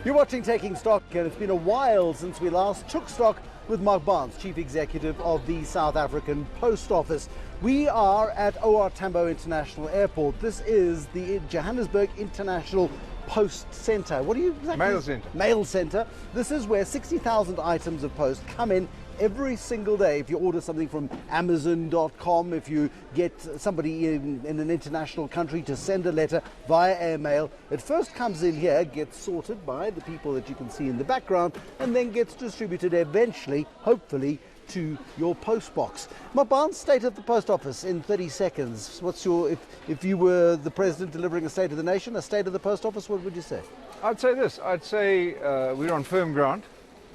You're watching Taking Stock, and it's been a while since we last took stock with Mark Barnes, Chief Executive of the South African Post Office. We are at OR Tambo International Airport. This is the Johannesburg International Post Centre. What do you exactly? Mail Centre. Mail Centre. This is where 60,000 items of post come in every single day. If you order something from Amazon.com, if you get somebody in an international country to send a letter via airmail, it first comes in here, gets sorted by the people that you can see in the background, and then gets distributed eventually, hopefully, to your post box. Mark Barnes, state of the post office in 30 seconds. What's your, if you were the president delivering a state of the nation, a state of the post office, what would you say? I'd say this. I'd say we're on firm ground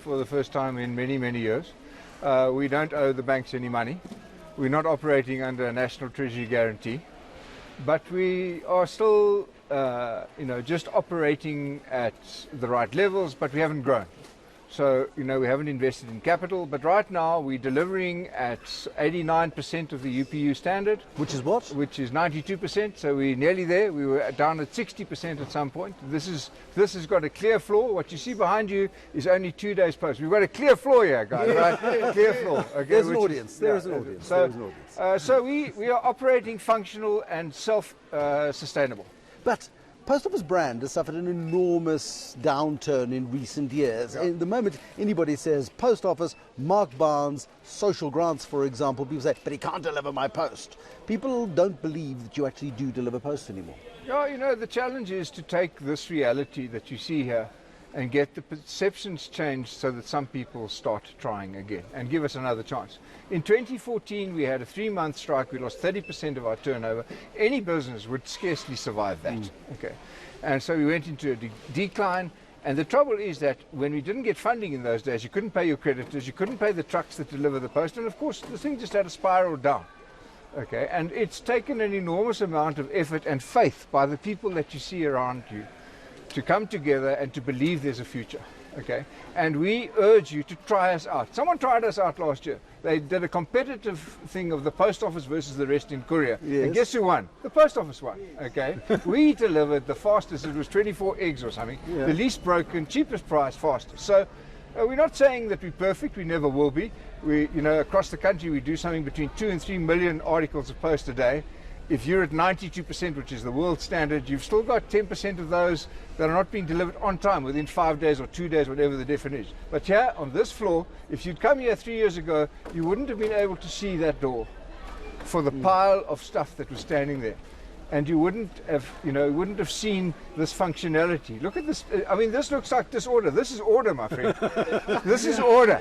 for the first time in many, many years. We don't owe the banks any money. We're not operating under a national treasury guarantee, but we are still, just operating at the right levels, but we haven't grown. So, we haven't invested in capital, but right now we're delivering at 89% of the UPU standard. Which is what? Which is 92%, so we're nearly there. We were down at 60% at some point. This has got a clear floor. What you see behind you is only 2 days post. We've got a clear floor here, guys, right? Clear floor. Okay, There's an audience. There's an audience. So we are operating functional and self-sustainable. But Post Office brand has suffered an enormous downturn in recent years. Yeah. In the moment anybody says Post Office, Mark Barnes, social grants, for example, people say, but he can't deliver my post. People don't believe that you actually do deliver post anymore. Yeah, the challenge is to take this reality that you see here and get the perceptions changed so that some people start trying again and give us another chance. In 2014, we had a 3-month strike. We lost 30% of our turnover. Any business would scarcely survive that. Okay, and so we went into a decline. And the trouble is that when we didn't get funding in those days, you couldn't pay your creditors, you couldn't pay the trucks that deliver the post, and of course, the thing just had a spiral down. Okay, and it's taken an enormous amount of effort and faith by the people that you see around you to come together and to believe there's a future, okay? And we urge you to try us out. Someone tried us out last year. They did a competitive thing of the post office versus the rest in courier. Yes. And guess who won? The post office won, okay? We delivered the fastest, it was 24 eggs or something, the least broken, cheapest price, fastest. So we're not saying that we're perfect, we never will be. We, across the country we do something between 2 and 3 million articles of post a day. If you're at 92%, which is the world standard, you've still got 10% of those that are not being delivered on time, within 5 days or 2 days, whatever the definition is. But here, on this floor, if you'd come here 3 years ago, you wouldn't have been able to see that door for the pile of stuff that was standing there. And you wouldn't have seen this functionality. Look at this. This looks like disorder. This is order, my friend. This is order.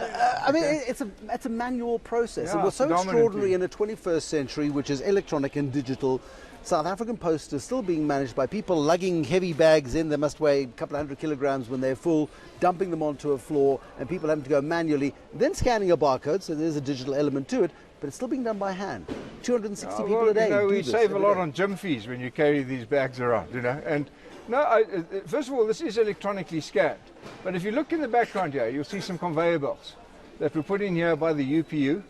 It's a manual process. Yeah, and what's so extraordinary in the 21st century, which is electronic and digital, South African Post is still being managed by people lugging heavy bags in. They must weigh a couple of 100 kilograms when they're full, dumping them onto a floor, and people having to go manually, then scanning a barcode, so there's a digital element to it, but it's still being done by hand. 260 people a day. We save a lot on gym fees when you carry these bags around, And first of all, this is electronically scanned. But if you look in the background here, you'll see some conveyor belts that were put in here by the UPU,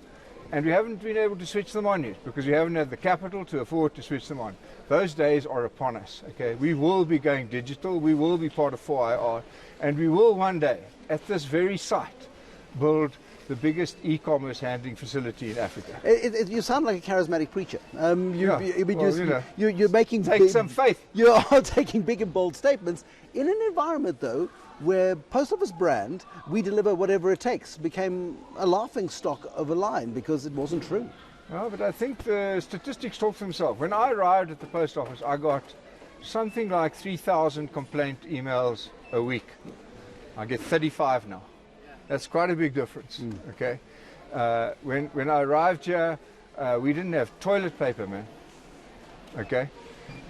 and we haven't been able to switch them on yet because we haven't had the capital to afford to switch them on. Those days are upon us, okay? We will be going digital, we will be part of 4IR, and we will one day, at this very site, build the biggest e-commerce handling facility in Africa. You sound like a charismatic preacher. You're making some faith. You are taking big and bold statements in an environment, though, where Post Office brand, we deliver whatever it takes, became a laughing stock of a line because it wasn't true. Well, but I think the statistics talk for themselves. When I arrived at the post office, I got something like 3,000 complaint emails a week. I get 35 now. That's quite a big difference, okay? When I arrived here, we didn't have toilet paper, man, okay?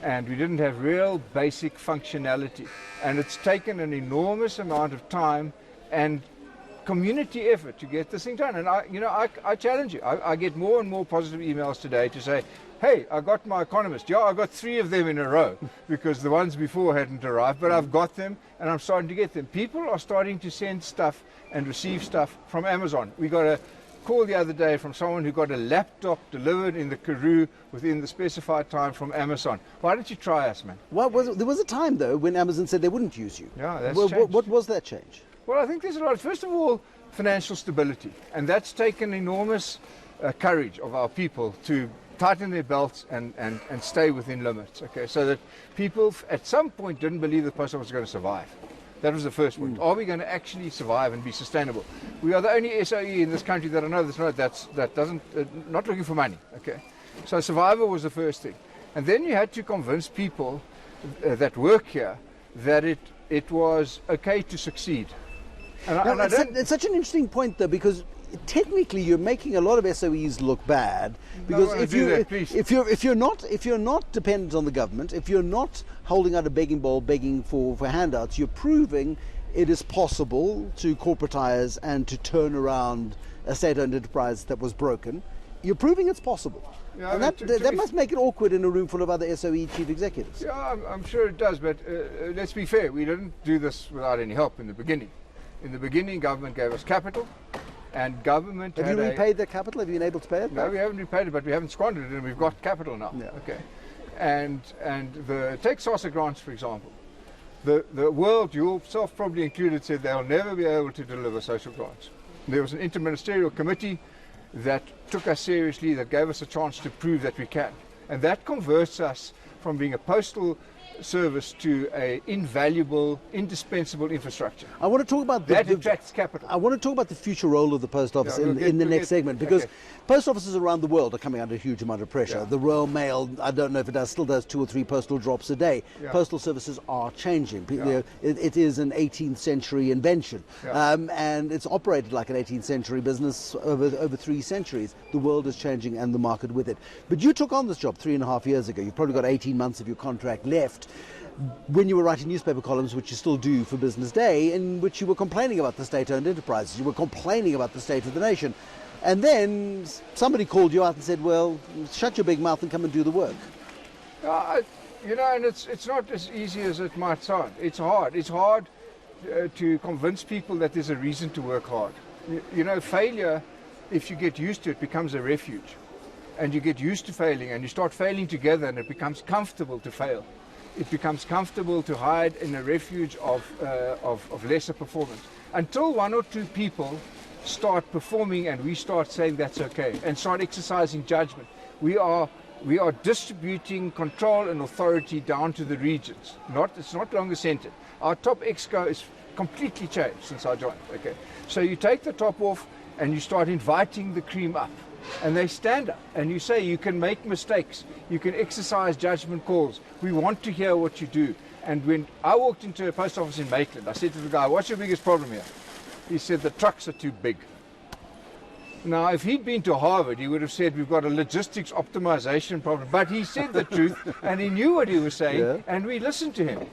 And we didn't have real basic functionality. And it's taken an enormous amount of time and community effort to get this thing done. And I challenge you. I get more and more positive emails today to say, hey, I got my economist. Yeah, I got 3 of them in a row because the ones before hadn't arrived, but I've got them and I'm starting to get them. People are starting to send stuff and receive stuff from Amazon. We got a call the other day from someone who got a laptop delivered in the Karoo within the specified time from Amazon. Why don't you try us, man? There was a time, though, when Amazon said they wouldn't use you. Yeah, that's What was that change? Well, I think there's a lot. First of all, financial stability. And that's taken enormous courage of our people to tighten their belts and stay within limits. Okay, so that people at some point didn't believe the post office was going to survive. That was the first point. Are we going to actually survive and be sustainable? We are the only SOE in this country that I know that doesn't not looking for money. Okay, so survival was the first thing, and then you had to convince people that work here that it was okay to succeed. It's such an interesting point, though, because technically you're making a lot of SOEs look bad, because if you're not dependent on the government, if you're not holding out a begging bowl begging for handouts, you're proving it is possible to corporatize and to turn around a state-owned enterprise that was broken. You're proving it's possible. Yeah, and that must make it awkward in a room full of other SOE chief executives. Yeah, I'm sure it does, but let's be fair, we didn't do this without any help in the beginning. In the beginning, government gave us capital, and government Have you repaid that capital? Have you been able to pay it? No, we haven't repaid it, but we haven't squandered it, and we've got capital now. Yeah. Okay. And take SASSA grants, for example. The world, you yourself probably included, said they'll never be able to deliver social grants. There was an interministerial committee that took us seriously, that gave us a chance to prove that we can. And that converts us from being a postal service to a invaluable, indispensable infrastructure. I want to talk about that attracts capital. I want to talk about the future role of the post office in the next segment, because post offices around the world are coming under a huge amount of pressure. Yeah. The Royal Mail, I don't know if it still does 2 or 3 postal drops a day. Yeah. Postal services are changing. Yeah. It is an 18th century invention, yeah. And it's operated like an 18th century business over 3 centuries. The world is changing and the market with it. But you took on this job 3.5 years ago. You've probably got 18 months of your contract left, when you were writing newspaper columns, which you still do for Business Day, in which you were complaining about the state-owned enterprises, you were complaining about the state of the nation, and then somebody called you out and said, well, shut your big mouth and come and do the work. And it's not as easy as it might sound. It's hard. It's hard to convince people that there's a reason to work hard. Failure, if you get used to it, becomes a refuge. And you get used to failing, and you start failing together, and it becomes comfortable to fail. It becomes comfortable to hide in a refuge of lesser performance. Until 1 or 2 people start performing and we start saying that's okay and start exercising judgment, we are distributing control and authority down to the regions. It's not longer centered. Our top exco is completely changed since I joined. Okay, so you take the top off and you start inviting the cream up. And they stand up, and you say you can make mistakes, you can exercise judgment calls, we want to hear what you do. And when I walked into a post office in Maitland, I said to the guy, what's your biggest problem here? He said, the trucks are too big. Now, if he'd been to Harvard, he would have said we've got a logistics optimization problem. But he said the truth, and he knew what he was saying, yeah. And we listened to him.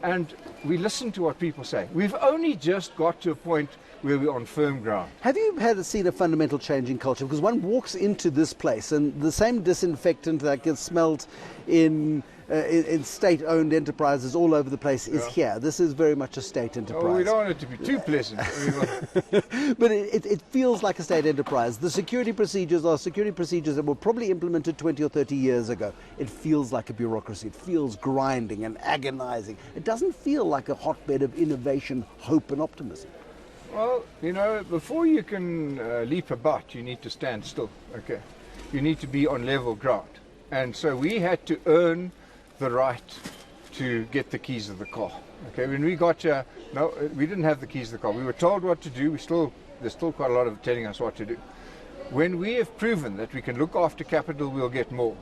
And we listen to what people say. We've only just got to a point where we're on firm ground. Have you seen a fundamental change in culture? Because one walks into this place and the same disinfectant that gets smelled in state-owned enterprises all over the place is here. This is very much a state enterprise. Oh, we don't want it to be too pleasant. But it feels like a state enterprise. The security procedures are security procedures that were probably implemented 20 or 30 years ago. It feels like a bureaucracy. It feels grinding and agonizing. It doesn't feel like a hotbed of innovation, hope and optimism. Well, before you can leap about, you need to stand still, okay? You need to be on level ground. And so we had to earn the right to get the keys of the car, okay? When we got here, no, we didn't have the keys of the car. We were told what to do. There's still quite a lot of telling us what to do. When we have proven that we can look after capital, we'll get more.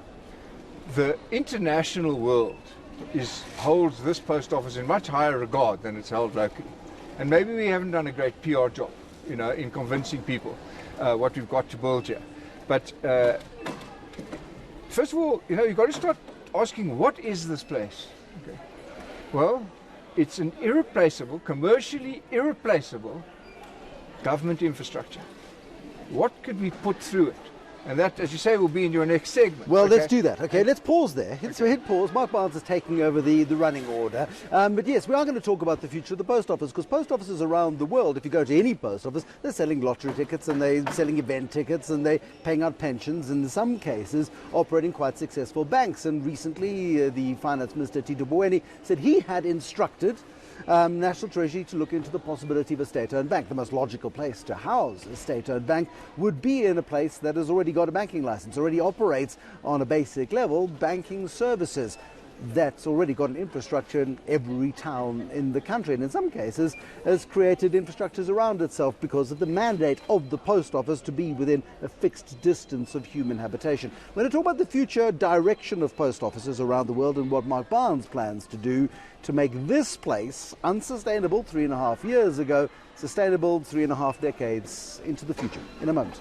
The international world holds this post office in much higher regard than it's held locally. And maybe we haven't done a great PR job, in convincing people what we've got to build here. But first of all, you've got to start asking, what is this place? Okay. Well, it's an irreplaceable, commercially irreplaceable government infrastructure. What could we put through it And that, as you say, will be in your next segment. Well, okay? let's do that. Okay, let's pause there. So hit pause. Mark Barnes is taking over the running order. But yes, we are going to talk about the future of the post office, because post offices around the world, if you go to any post office, they're selling lottery tickets and they're selling event tickets and they're paying out pensions, and in some cases operating quite successful banks. And recently the Finance Minister, Tito Mboweni, said he had instructed National Treasury to look into the possibility of a state-owned bank. The most logical place to house a state-owned bank would be in a place that has already got a banking license, already operates on a basic level banking services. That's already got an infrastructure in every town in the country, and in some cases has created infrastructures around itself because of the mandate of the post office to be within a fixed distance of human habitation. We're going to talk about the future direction of post offices around the world and what Mark Barnes plans to do to make this place unsustainable 3.5 years ago, sustainable 3.5 decades into the future. In a moment.